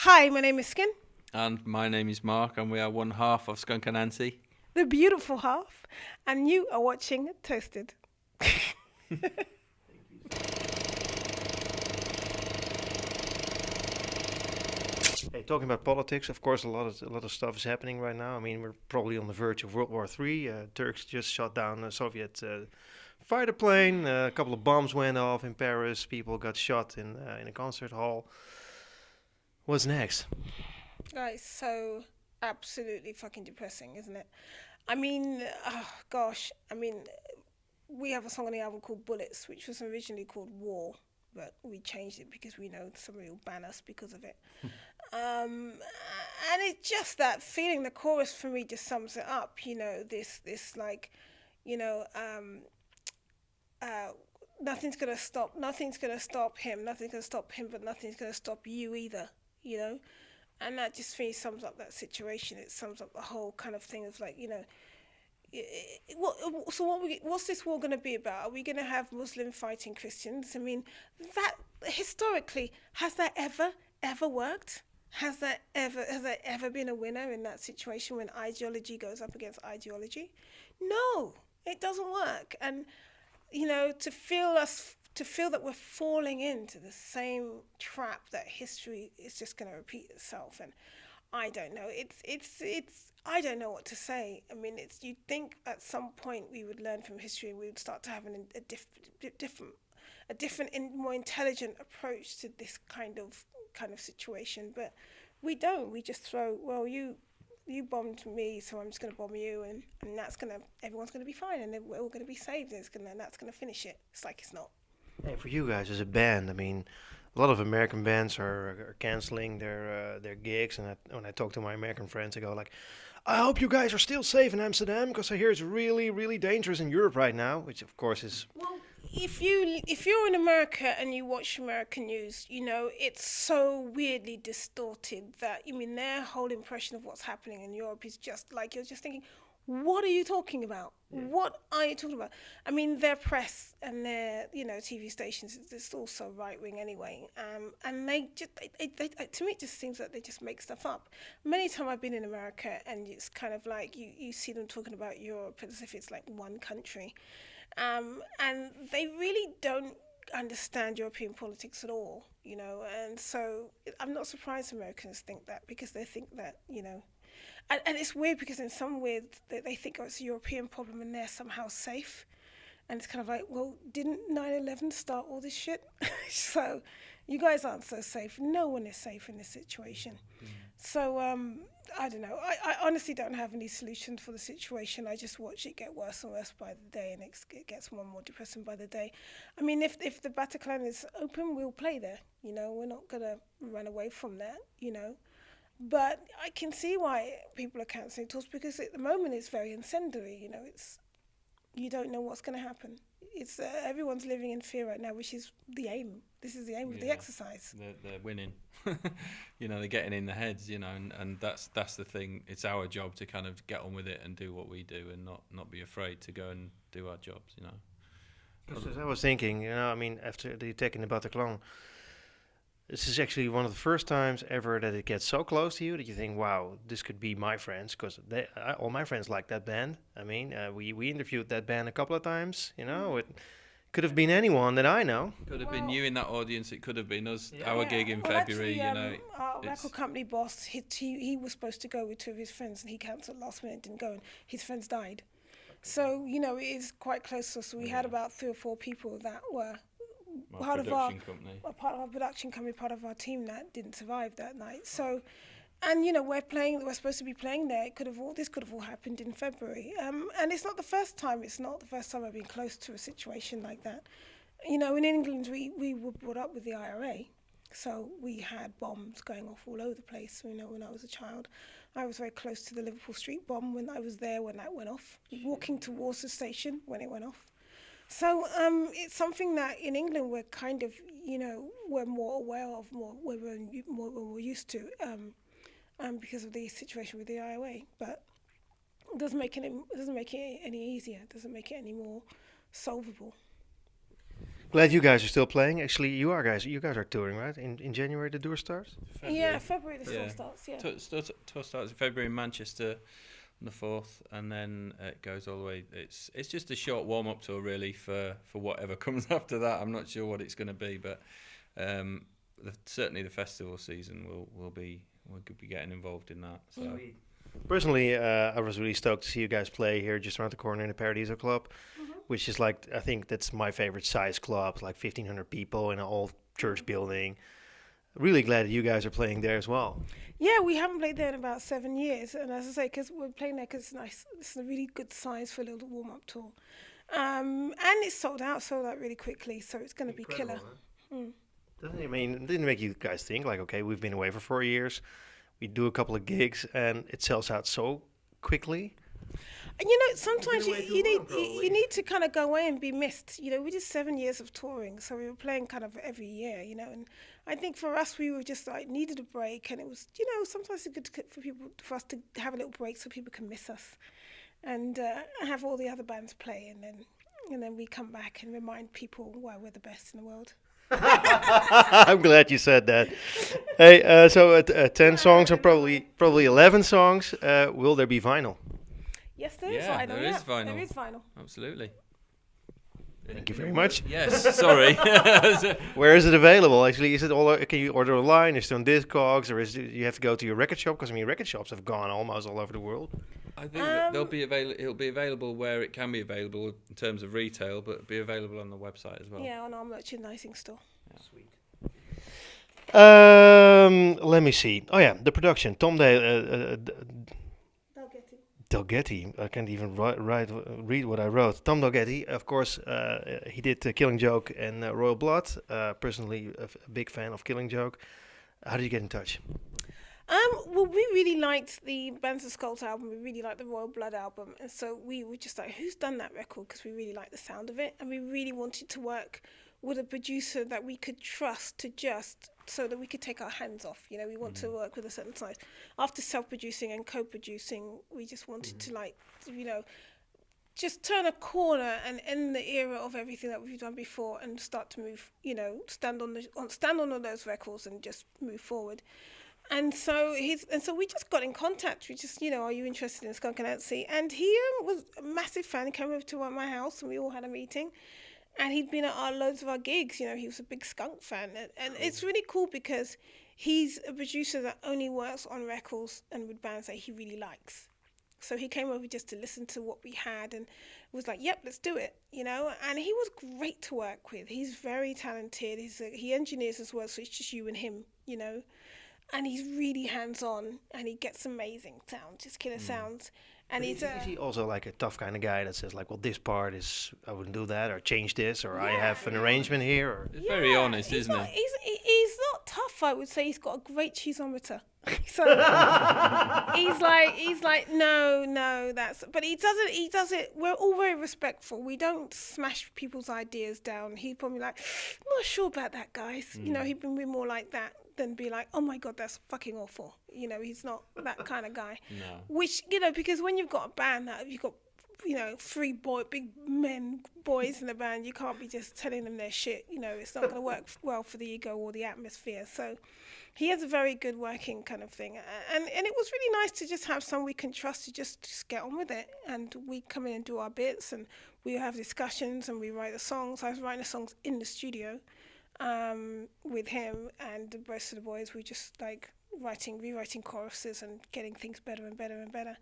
Hi, my name is Skin, And my name is Mark, and we are one half of Skunk Anansie. the beautiful half, and you are watching Toasted. Hey, talking about politics, of course, a lot of stuff is happening right now. I mean, we're probably on the verge of World War III. Turks just shot down a Soviet fighter plane. A couple of bombs went off in Paris. People got shot in a concert hall. What's next? Guys, so absolutely fucking depressing, isn't it? I mean, oh gosh, I mean, we have a song on the album called Bullets, which was originally called War, but we changed it because we know somebody will ban us because of it. And it's just that feeling. The chorus for me just sums it up. This like, you know, uh, nothing's gonna stop. Nothing's gonna stop him. Nothing's gonna stop him, but nothing's gonna stop you either. You know, and that just for me sums up that situation. It sums up the whole kind of thing of like, what's this war going to be about? Are we going to have Muslim fighting Christians? I mean, that historically, has that ever worked? Has there ever been a winner in that situation when ideology goes up against ideology? No, it doesn't work. And to feel that we're falling into the same trap, that history is just going to repeat itself. And I don't know. It's. I don't know what to say. I mean, you'd think at some point we would learn from history and we would start to have a different, more intelligent approach to this kind of situation. But we don't. We just throw. Well, you bombed me, so I'm just going to bomb you, and everyone's going to be fine, and we're all going to be saved, and that's going to finish it. It's like it's not. Hey, for you guys as a band, I mean, a lot of American bands are canceling their gigs, and when I talk to my American friends, I go like, "I hope you guys are still safe in Amsterdam, because I hear it's really, really dangerous in Europe right now," which of course is. Well, if you're in America and you watch American news, it's so weirdly distorted that their whole impression of what's happening in Europe is just like you're just thinking, what are you talking about? Yeah. What are you talking about? I mean, their press and their TV stations, it's all so right wing anyway. And they just to me it just seems like they just make stuff up. Many times I've been in America and it's kind of like you see them talking about Europe as if it's like one country. And they really don't understand European politics at all, and so I'm not surprised Americans think that, because they think that, and it's weird because in some ways they think, oh, it's a European problem and they're somehow safe. And it's kind of like, well, didn't 9/11 start all this shit? So you guys aren't so safe. No one is safe in this situation. So I don't know. I honestly don't have any solutions for the situation. I just watch it get worse and worse by the day, and it gets more and more depressing by the day. I mean, if the Bataclan is open, we'll play there. We're not going to run away from that, But I can see why people are cancelling tours, because at the moment it's very incendiary. You don't know what's going to happen. It's everyone's living in fear right now, which is the aim. This is the aim of the exercise. They're winning. They're getting in the heads, and that's the thing. It's our job to kind of get on with it and do what we do, and not be afraid to go and do our jobs, As I was thinking, I mean, after the attack in the Bataclan, this is actually one of the first times ever that it gets so close to you that you think, wow, this could be my friends, because all my friends like that band. I mean, we interviewed that band a couple of times, It could have been anyone that I know. Could have been you in that audience. It could have been us, Yeah. our gig in February, Actually, our record company boss, he was supposed to go with two of his friends, and he cancelled last minute, didn't go, and his friends died. So, it is quite close to us. So we had about 3 or 4 people that were part of our production company, part of our team that didn't survive that night. So, and we're supposed to be playing there. This could have all happened in February. And it's not the first time. It's not the first time I've been close to a situation like that. In England, we were brought up with the IRA, so we had bombs going off all over the place. When I was a child, I was very close to the Liverpool Street bomb when I was there when that went off. Walking towards the station when it went off. So it's something that in England we're kind of, we're more aware of, we're used to, because of the situation with the IOA. But it doesn't make it any easier. It doesn't make it any more solvable. Glad you guys are still playing. Actually, you guys are touring, right? In January the tour starts. Yeah, February the tour starts. Yeah. Tour starts in February in Manchester on the 4th, and then it goes all the way. It's just a short warm up tour really for whatever comes after that. I'm not sure what it's going to be, but certainly the festival season we'll be getting involved in that. So. Personally, I was really stoked to see you guys play here just around the corner in the Paradiso Club, which is like, I think that's my favorite size club, like 1,500 people in an old church building. Really glad that you guys are playing there as well. Yeah, we haven't played there in about 7 years, and as I say, because we're playing there because it's nice. It's a really good size for a little warm-up tour, and it's sold out really quickly, so it's going to be killer. Doesn't it didn't make you guys think like, okay, we've been away for 4 years, we do a couple of gigs, and it sells out so quickly? And sometimes you need to kind of go away and be missed. We did 7 years of touring, so we were playing kind of every year. And I think for us, we were just like needed a break, and it was sometimes it's good for us to have a little break so people can miss us, and have all the other bands play, and then we come back and remind people why we're the best in the world. I'm glad you said that. Hey, so 10 songs and probably 11 songs. Will there be vinyl? Yes, there is vinyl. There is vinyl. There is vinyl. Absolutely. Thank you very much. Yes, sorry. Where is it available? Actually, is it all? Can you order online? Is it on Discogs, or you have to go to your record shop? Because record shops have gone almost all over the world. I think that it'll be available where it can be available in terms of retail, but it'll be available on the website as well. Yeah, on our merchandising store. Yeah. Sweet. Let me see. Oh yeah, the production. Tom Dalgetty. I can't even read what I wrote. Tom Dalgetty, of course, he did Killing Joke and Royal Blood. Personally, a big fan of Killing Joke. How did you get in touch? Well, we really liked the Bands of Skulls album. We really liked the Royal Blood album. And so we were just like, who's done that record? Because we really liked the sound of it. And we really wanted to work with a producer that we could trust so that we could take our hands off. We want to work with a certain size. After self-producing and co-producing, we just wanted to just turn a corner and end the era of everything that we've done before and start to move, stand on all those records and just move forward. And so we just got in contact. We just, are you interested in Skunk Anansie? And he was a massive fan. He came over to my house and we all had a meeting. And he'd been at loads of our gigs. He was a big Skunk fan. And it's really cool because he's a producer that only works on records and with bands that he really likes. So he came over just to listen to what we had and was like, yep, let's do it, And he was great to work with. He's very talented. He engineers as well, so it's just you and him, And he's really hands-on, and he gets amazing sounds, just killer sounds. And is he also like a tough kind of guy that says like, well, this part is, I wouldn't do that, or change this, or I have an arrangement here? Or He's very honest, isn't he? He's not tough, I would say. He's got a great cheeseometer. So he's like, no, that's. But he does it. We're all very respectful. We don't smash people's ideas down. He'd probably like, I'm not sure about that, guys. He'd be more like that than be like, oh my God, that's fucking awful. He's not that kind of guy. No. Which, because when you've got a band that you've got, 3 big boys in the band, you can't be just telling them their shit. It's not going to work well for the ego or the atmosphere. So he has a very good working kind of thing. And it was really nice to just have someone we can trust to just get on with it. And we come in and do our bits and we have discussions and we write the songs. I was writing the songs in the studio with him and the rest of the boys. We just like rewriting choruses and getting things better and better and better.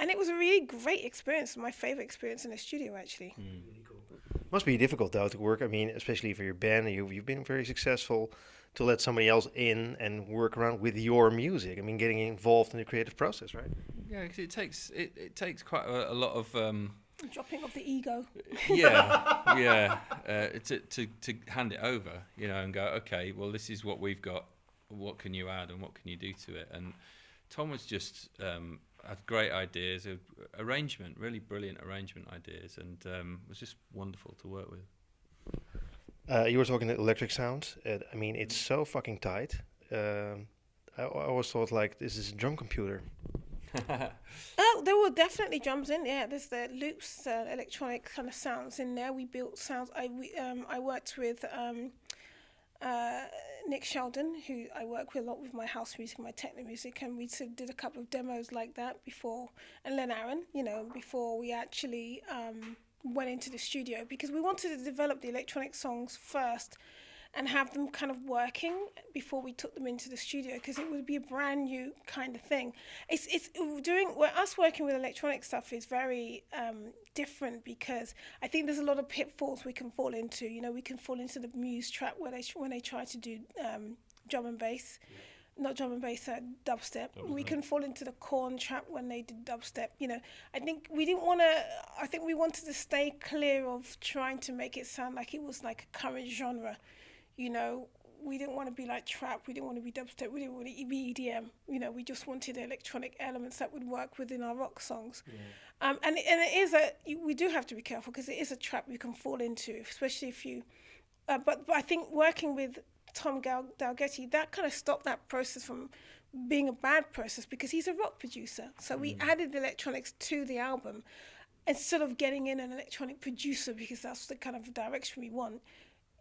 And it was a really great experience. My favorite experience in the studio, actually. Really cool. Must be difficult though to work. Especially for your band, you've been very successful. To let somebody else in and work around with your music. Getting involved in the creative process, right? Yeah, because it takes quite a lot of. Dropping of the ego. Yeah. To hand it over, and go, okay, well, this is what we've got. What can you add and what can you do to it? And Tom was just had great ideas, really brilliant arrangement ideas, and was just wonderful to work with. You were talking electric sounds. It's so fucking tight. I always thought like this is a drum computer. there were definitely drums in. Yeah, there's the loops, electronic kind of sounds in there. We built sounds. I worked with Nick Sheldon, who I work with a lot with my house music, my techno music, and we sort of did a couple of demos like that before, and Len Aaron, before we actually went into the studio, because we wanted to develop the electronic songs first and have them kind of working before we took them into the studio, because it would be a brand new kind of thing. Us working with electronic stuff is very different, because I think there's a lot of pitfalls we can fall into. We can fall into the Muse trap when they try to do drum and bass. Not drum and bass, dubstep. We can fall into the Korn trap when they did dubstep. I think we didn't want to. I think we wanted to stay clear of trying to make it sound like it was like a current genre. We didn't want to be like trap. We didn't want to be dubstep. We didn't want to be EDM. We just wanted electronic elements that would work within our rock songs. Yeah. And it is we do have to be careful, because it is a trap you can fall into, especially if you. But I think working with Tom Dalgetty, that kind of stopped that process from being a bad process, because he's a rock producer. So we added the electronics to the album instead of getting in an electronic producer, because that's the kind of direction we want.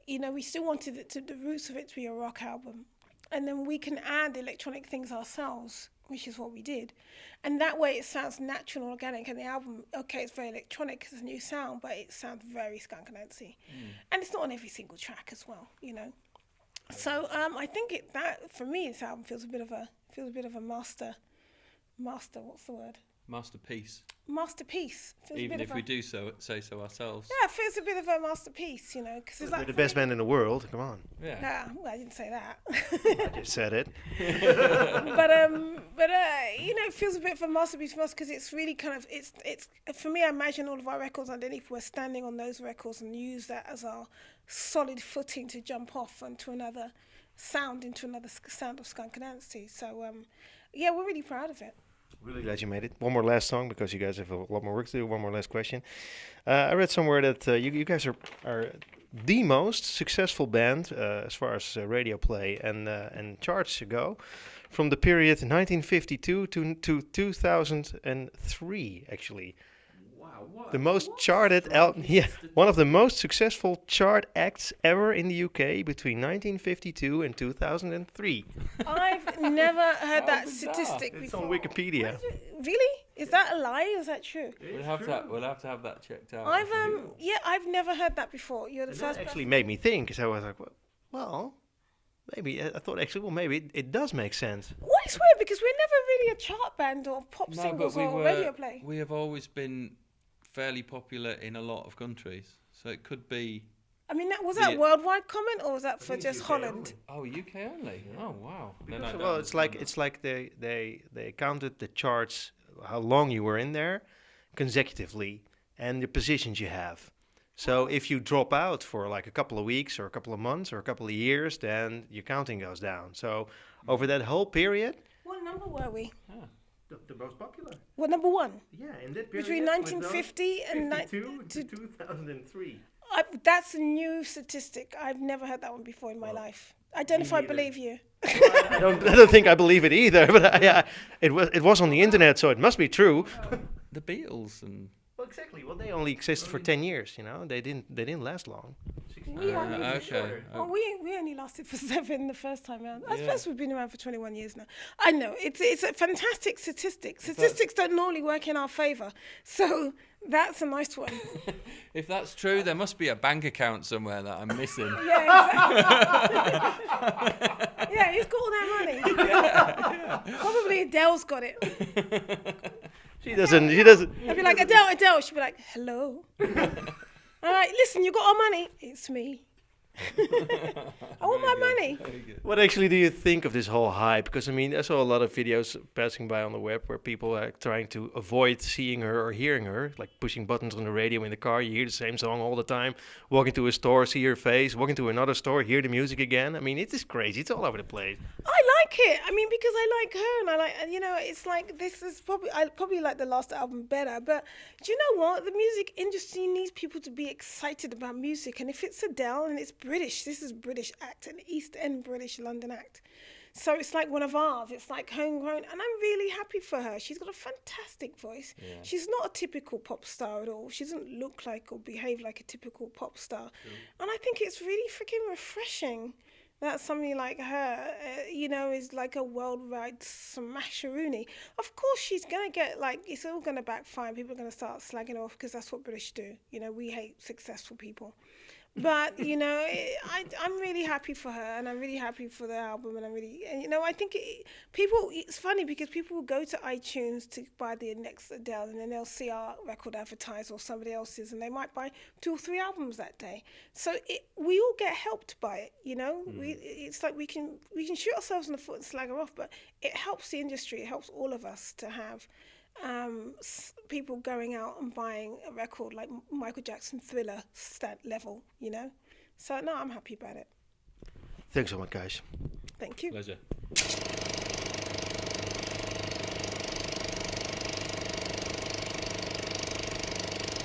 We still wanted the roots of it to be a rock album. And then we can add electronic things ourselves, which is what we did. And that way it sounds natural and organic. And the album, okay, it's very electronic, it's a new sound, but it sounds very Skunk Anansie. And it's not on every single track as well, So I think that for me, this album feels a bit of a master. What's the word? Masterpiece. Masterpiece. Even if we do say so ourselves. Yeah, it feels a bit of a masterpiece, because it's We're like the best band in the world. Come on. Yeah. Yeah, well, I didn't say that. I just said it. but it feels a bit of a masterpiece for us, because it's really kind of it's for me. I imagine all of our records underneath, we're standing on those records and use that as our solid footing to jump off into another sound of Skunk Anansie. So yeah, we're really proud of it. Really glad you made it. One more last song, because you guys have a lot more work to do. One more last question. I read somewhere that you guys are the most successful band as far as radio play and charts go, from the period 1952 to 2003, actually. Wow, what? The most charted one of the most successful chart acts ever in the UK between 1952 and 2003. I've never heard that bizarre. statistic It's before. on Wikipedia. Really? Is that a lie? Or is that true? We'll have to have that checked out. I've never heard that before. You're the That first. actually made me think, because I was like, well, maybe I thought actually, well, maybe it does make sense. What is weird, because we're never really a chart band or pop No, singles but or radio play. we have always been fairly popular in a lot of countries, so it could be. I mean, was that a worldwide comment, or was that for just Holland? Oh, UK only. Oh, wow. Well, it's like they counted the charts, how long you were in there, consecutively, and the positions you have. So if you drop out for like a couple of weeks or a couple of months or a couple of years, then your counting goes down. So over that whole period. What number were we? The most popular. Well, number one. Yeah, in that period. Between 1950 and 2003. That's a new statistic. I've never heard that one before in my life. I don't know if I believe you. I don't think I believe it either, but it was on the internet, so it must be true. The Beatles and. Well, exactly. Well, they only existed for 10 years. They didn't last long. We only lasted for 7 the first time around. I suppose we've been around for 21 years now. I know it's a fantastic statistic. Statistics don't normally work in our favour, so that's a nice one. If that's true, there must be a bank account somewhere that I'm missing. Yeah, exactly. Yeah, who's got all that money? Yeah. Probably Adele's got it. She doesn't. I'd be like, Adele. She'd be like, hello. All right, listen, you got our money. It's me. I want my money. What actually do you think of this whole hype? Because I saw a lot of videos passing by on the web where people are trying to avoid seeing her or hearing her, like pushing buttons on the radio in the car. You hear the same song all the time. Walking to a store, see her face. Walking to another store, hear the music again. It is crazy. It's all over the place. I like it. Because I like her, and I like, it's like this is I probably like the last album better. But do you know what? The music industry needs people to be excited about music, and if it's Adele and it's British, this is British act, an East End British London act. So it's like one of ours. It's like homegrown, and I'm really happy for her. She's got a fantastic voice. Yeah. She's not a typical pop star at all. She doesn't look like or behave like a typical pop star. And I think it's really freaking refreshing that somebody like her, is like a worldwide smasheroonie. Of course, she's going to get, like, it's all going to backfire. People are going to start slagging off because that's what British do. We hate successful people. But, I'm really happy for her, and I'm really happy for the album, and I think it's funny because people will go to iTunes to buy the next Adele, and then they'll see our record advertised or somebody else's, and they might buy 2 or 3 albums that day. So we all get helped by it, It's like we can shoot ourselves in the foot and slag her off, but it helps the industry, it helps all of us to have people going out and buying a record like Michael Jackson Thriller stat level, So no, I'm happy about it. Thanks so much, guys. Thank you. Pleasure.